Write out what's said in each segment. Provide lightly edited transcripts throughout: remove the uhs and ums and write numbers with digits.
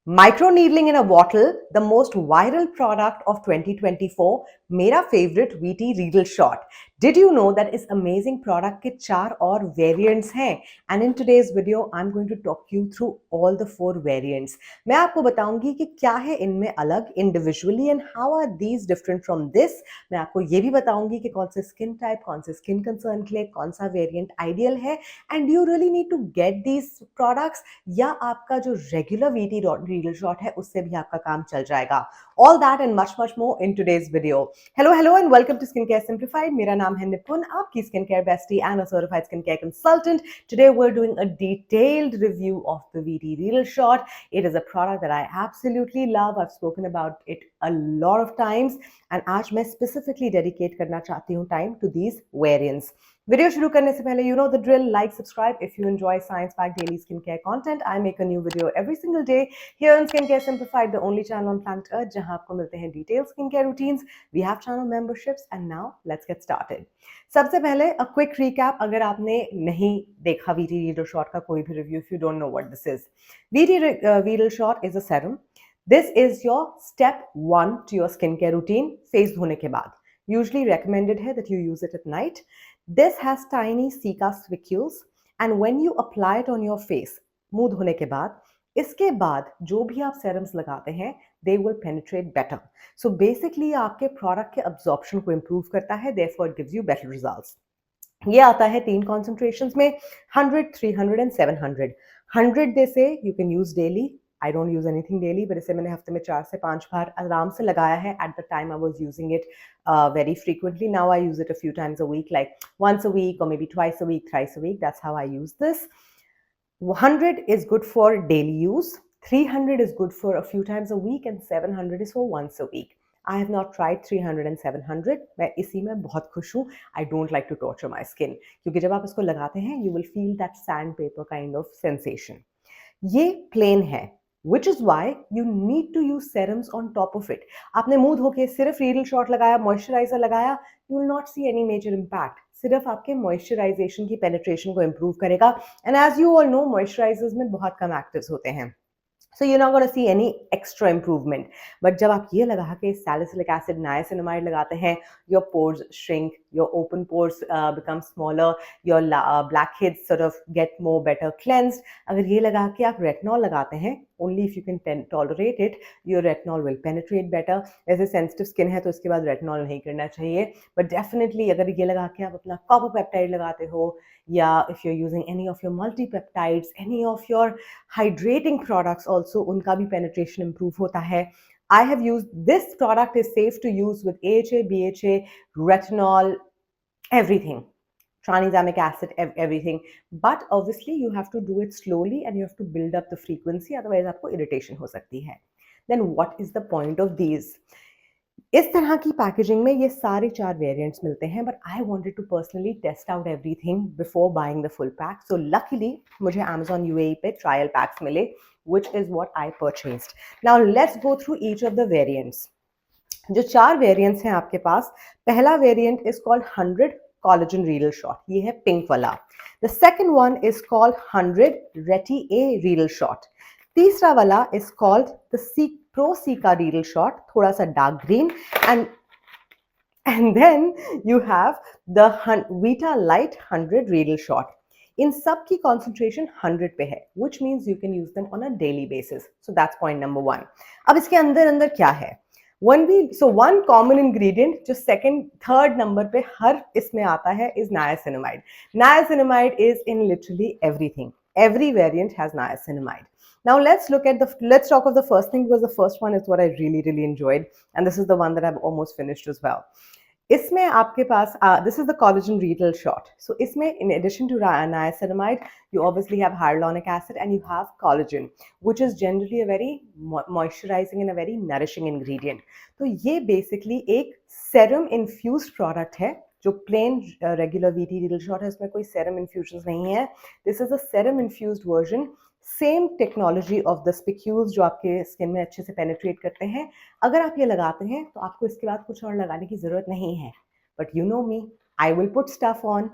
Micro needling in a bottle, the most viral product of 2024, मेरा favorite VT Reedle Shot. Did you know that इस amazing product के 4 और variants हैं? And in today's video, I'm going to talk you through all the 4 variants. मैं आपको बताऊंगी कि क्या है इनमें अलग individually and how are these different from this. मैं आपको ये भी बताऊंगी कि कौन से skin type, कौन से skin concern के लिए कौन सा variant ideal है. And do you really need to get these products? या आपका जो रेगुलर वीटी रीडल शॉट है उससे भी आपका काम चल जाएगा. All that and much much more in today's video. Hello and welcome to skin care simplified. मेरा नाम है निपुन, आपकी skin care bestie and a certified skin care consultant. Today we are doing a detailed review of the VT Reedle Shot. It is a product that I absolutely love. I have spoken about it a lot of times and आज मैं specifically dedicate करना चाहती हूँ time to these variants. Video शुरू करने से पहले you know the drill. Like, subscribe if you enjoy science pack daily skin care content. I make a new video every single day here on skin care simplified, the only channel on planet Earth जहां आपको मिलते हैं detail skin care routines. We have channel memberships and now let's get started. सबसे पहले a quick recap अगर आपने नहीं देखा वीटी रीडल शॉट का कोई भी review, if you don't know what this is. VT Reedle Shot is a serum. This is your step 1 to your skin care routine face धोने के बाद. Usually recommended है that you use it at night. This has tiny Cica spicules and when you apply it on your face, मुंह धोने के बाद, इसके बाद जो भी आप serums लगाते हैं, they will penetrate better. So basically आपके product के absorption को improve करता है, therefore it gives you better results. ये आता है 3 concentrations में, 100, 300 and 700. 100 they say you can use daily. I don't use anything daily, but इसे मैंने हफ्ते में 4 से 5 बार आराम से लगाया है. At the time I was using it very frequently. Now I use it a few times a week, like once a week or maybe twice a week, thrice a week. That's how I use this. 100 is good for daily use. 300 is good for a few times a week and 700 is for once a week. I have not tried 300 and 700. मैं इसी में बहुत खुश हूँ. I don't like to torture my skin. क्योंकि जब आप इसको लगाते हैं, you will feel that sandpaper kind of sensation. ये plain है. Which is why you need to use serums on top of it. आपने मुंह धो के सिर्फ रीडल शॉट लगाया, मॉइस्चराइजर लगाया, you will not see any major impact. सिर्फ आपके मॉइस्चराइजेशन की पेनिट्रेशन को improve करेगा. And as you all know, moisturisers में बहुत कम एक्टिव्स होते हैं. So you're not going to see any extra improvement. But जब आप ये लगा के salicylic acid, niacinamide लगाते हैं, your pores shrink, your open pores become smaller, your blackheads sort of get more better cleansed. अगर ये लगा के आप retinol लगाते हैं, only if you can tolerate it, your retinol will penetrate better. ऐसे sensitive skin है तो इसके बाद retinol नहीं करना चाहिए. But definitely अगर ये लगा के आप अपना copper peptide लगाते हो, या if you're using any of your multipeptides, any of your hydrating products also, उनका भी penetration improve होता है. I have used this product is safe to use with AHA, BHA, retinol, everything. Tranexamic acid, everything. But obviously you have to do it slowly and you have to build up the frequency, otherwise आपको irritation हो सकती है. Then what is the point of these? इस तरह की packaging में ये सारे 4 वेरिएंट्स मिलते हैं, but I wanted to personally test out everything before buying the full pack. So luckily मुझे Amazon UAE पे ट्रायल पैक्स मिले, which is what I purchased. Now let's go through each of the variants. जो 4 variants हैं आपके पास, पहला variant is called 100 Collagen Reedle Shot. ये है pink वाला. The second one is called 100 Reti-A Reedle Shot. तीसरा वाला is called the Pro Cica Reedle Shot, थोड़ा सा dark green, and then you have the Vita-Light 100 Reedle Shot. इन सब की concentration 100 पे है, which means you can use them on a daily basis. So that's point number 1. अब इसके अंदर क्या है? One common ingredient जो second, third number पे हर इसमें आता है is niacinamide. Niacinamide is in literally everything. Every variant has niacinamide. Now let's talk of the first thing, because the first one is what I really enjoyed, and this is the one that I've almost finished as well. इसमें आपके पास this is the Collagen Reedle Shot. So इसमें in addition to niacinamide, you obviously have hyaluronic acid and you have collagen, which is generally a very moisturizing and a very nourishing ingredient. तो ये basically एक serum infused product है, जो plain regular VT Reedle Shot है, इसमें कोई serum infusions नहीं है. This is a serum infused version. Same technology of the spicules जो आपके स्किन में अच्छे से पेनिट्रेट करते हैं. अगर आप ये लगाते हैं तो आपको इसके बाद कुछ और लगाने की ज़रूरत नहीं है. But you know me, I will put stuff on.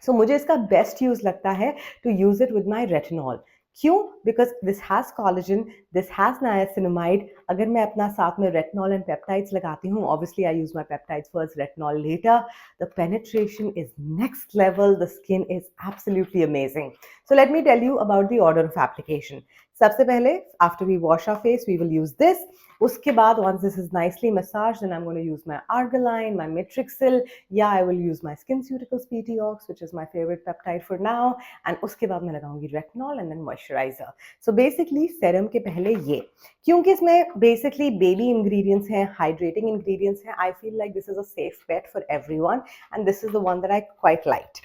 So मुझे इसका बेस्ट यूज़ लगता है to use it with my retinol. क्यों? Because this has collagen, this has niacinamide. अगर मैं अपना साथ में रेटिनॉल एंड पेप्टाइड्स लगाती हूँ, obviously I use my peptides first, retinol later, the penetration is next level, the skin is absolutely amazing. So let me tell you about the order of application. सबसे पहले after we wash our face we will use this. उसके बाद once this is nicely massaged, then I'm going to use my Argaline, my Matrixil, yeah, I will use my SkinCeuticals PTOX, which is my favorite peptide for now, and उसके बाद मैं लगाऊंगी retinol and then moisturizer. So basically serum के पहले ये, क्योंकि इसमें basically baby ingredients हैं, hydrating ingredients हैं, I feel like this is a safe bet for everyone, and this is the one that I quite liked.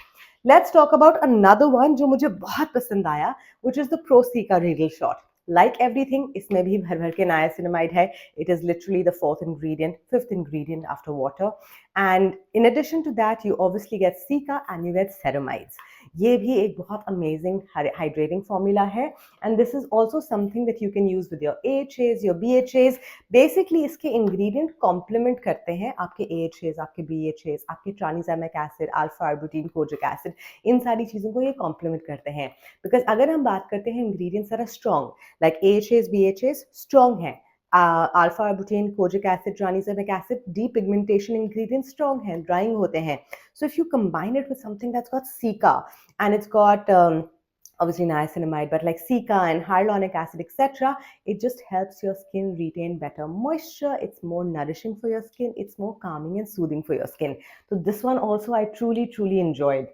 Let's talk about another one जो मुझे बहुत पसंद आया, which is the Cica Reedle Shot. Like everything, इसमें भी भर भर के niacinamide है. It is literally the fifth ingredient after water. And in addition to that, you obviously get Cica and you get ceramides. ये भी एक बहुत amazing hydrating formula है. And this is also something that you can use with your AHAs, your BHAs. Basically, इसके ingredient complement करते हैं आपके AHAs, आपके BHAs, आपके tranexamic acid, alpha-arbutin, kojic acid. इन सारी चीज़ों को ये complement करते हैं. Because अगर हम बात करते हैं ingredients that are strong, like AHAs, BHAs, strong हैं. Alpha-arbutin, kojic acid, tranexamic acid, depigmentation ingredients strong हैं, drying होते हैं. So if you combine it with something that's got Cica and it's got obviously niacinamide, but like Cica and hyaluronic acid, etc., it just helps your skin retain better moisture. It's more nourishing for your skin. It's more calming and soothing for your skin. So this one also I truly enjoyed.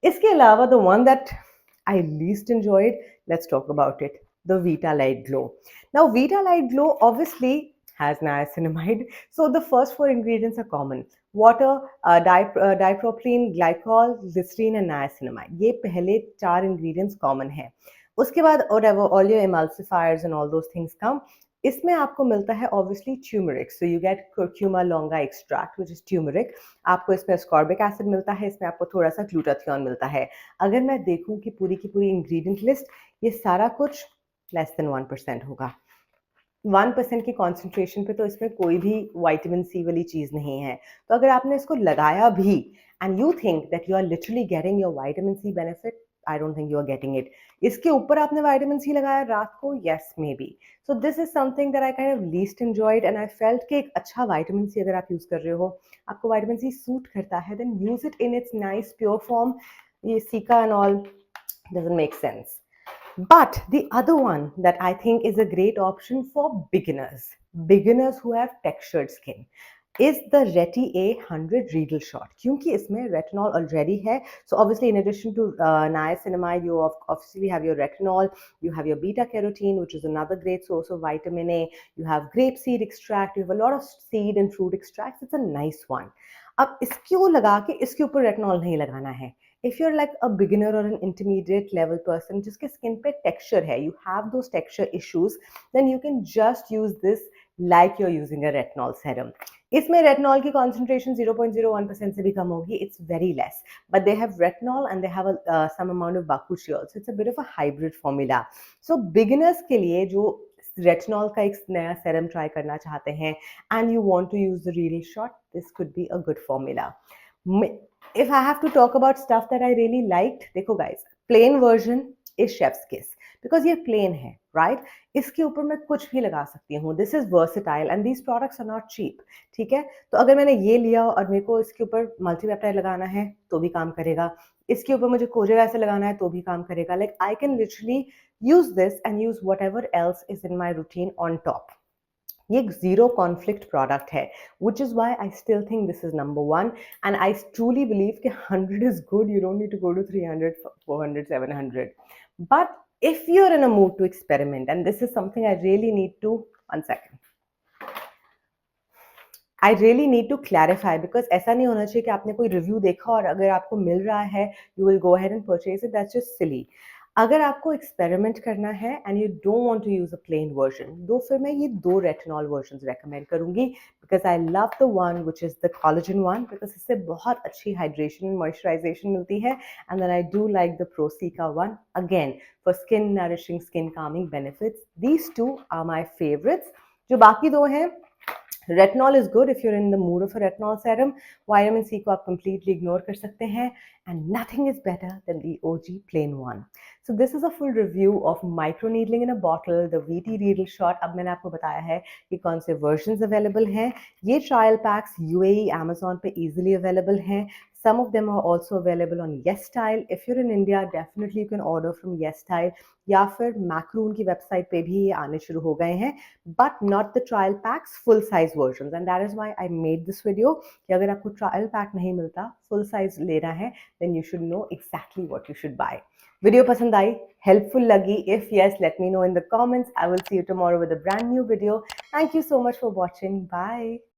इसके अलावा the one that I least enjoyed, let's talk about it. The Vita-Light Glow. Now, Vita-Light Glow obviously has niacinamide. So the first four ingredients are common. Water, dipropylene, glycol, glycerine and niacinamide. ये पहले चार ingredients common हैं. उसके बाद whatever, all your emulsifiers and all those things come. इसमें आपको मिलता है obviously turmeric. So you get curcuma longa extract, which is turmeric. आपको इसमें ascorbic acid मिलता है, इसमें आपको थोड़ा सा glutathione मिलता है. अगर मैं देखूं कि पूरी की पूरी ingredient list, ये सारा कुछ less than 1% होगा. 1% की कॉन्सेंट्रेशन पे तो इसमें कोई भी विटामिन सी वाली चीज़ नहीं है. तो अगर आपने इसको लगाया भी and you think that you are literally getting your vitamin C benefit, I don't think you are getting it. इसके ऊपर आपने विटामिन सी लगाया रात को, yes maybe. So this is something that I kind of least enjoyed and I felt कि एक अच्छा vitamin C अगर आप यूज़ कर रहे हो, आपको विटामिन सी सूट करता है, then use it in its nice pure form. ये cica and all doesn't make sense. But the other one that I think is a great option for beginners who have textured skin, is the Reti-A 100 Reedle Shot. क्योंकि इसमें retinol already है. So obviously in addition to niacinamide, you obviously have your retinol, you have your beta carotene, which is another great source of vitamin A, you have grape seed extract, you have a lot of seed and fruit extracts. It's a nice one. अब इसको लगा के इसके ऊपर retinol नहीं लगाना है. If you're like a beginner or an intermediate level person जिसके skin पे texture है, you have those texture issues, then you can just use this like you're using a retinol serum. इसमें retinol की concentration 0.01% से भी कम होगी. It's very less, but they have retinol and they have some amount of bakuchiol, so it's a bit of a hybrid formula. So beginners के लिए जो retinol का एक नया serum try करना चाहते हैं and you want to use the Reedle Shot, this could be a good formula. If I have to talk about stuff that I really liked, देखो guys, plain version is chef's kiss because ये plain है, right? इसके ऊपर मैं कुछ भी लगा सकती हूँ. This is versatile and these products are not cheap. ठीक है, तो अगर मैंने ये लिया और मेरे को इसके ऊपर multi-peptide लगाना है तो भी काम करेगा, इसके ऊपर मुझे कोजिक एसिड लगाना है तो भी काम करेगा. Like I can literally use this and use whatever else is in my routine on top. ये एक zero conflict product है, which is why I still think this is number one, and I truly believe कि 100 is good. You don't need to go to 300, 400, 700. But if you're in a mood to experiment, and this is something I really need to, one second. I really need to clarify because ऐसा नहीं होना चाहिए कि आपने कोई review देखा और अगर आपको मिल रहा है, you will go ahead and purchase it. That's just silly. अगर आपको एक्सपेरिमेंट करना है and you don't want to use a plain version, तो फिर मैं ये दो रेटिनॉल वर्जन्स रेकमेंड करूंगी because I love the one which is the collagen one because इससे बहुत अच्छी हाइड्रेशन एंड मॉइस्चराइजेशन मिलती है. And then I do like the pro cica one again for skin nourishing, skin calming benefits. These two are my favourites. जो बाकी दो हैं retinol is good if you're in the mood of a retinol serum. Vitamin C को आप completely ignore कर सकते हैं. And nothing is better than the OG plain one. So this is a full review of micro needling in a bottle, the VT Reedle Shot. अब मैंने आपको बताया है कि कौन से वर्जन अवेलेबल हैं. ये ट्रायल पैक्स यूएई अमेजोन पे इजिली अवेलेबल हैं. Some of them are also available on YesStyle. If you're in India, definitely you can order from YesStyle. या फिर मैक्रून की वेबसाइट पे भी ये आने शुरू हो गए हैं, but not the trial packs, full size versions. And that is why I made this video कि अगर आपको trial pack नहीं मिलता, full size लेना है, then you should know exactly what you should buy. Video पसंद आई, helpful लगी? If yes, let me know in the comments. I will see you tomorrow with a brand new video. Thank you so much for watching. Bye.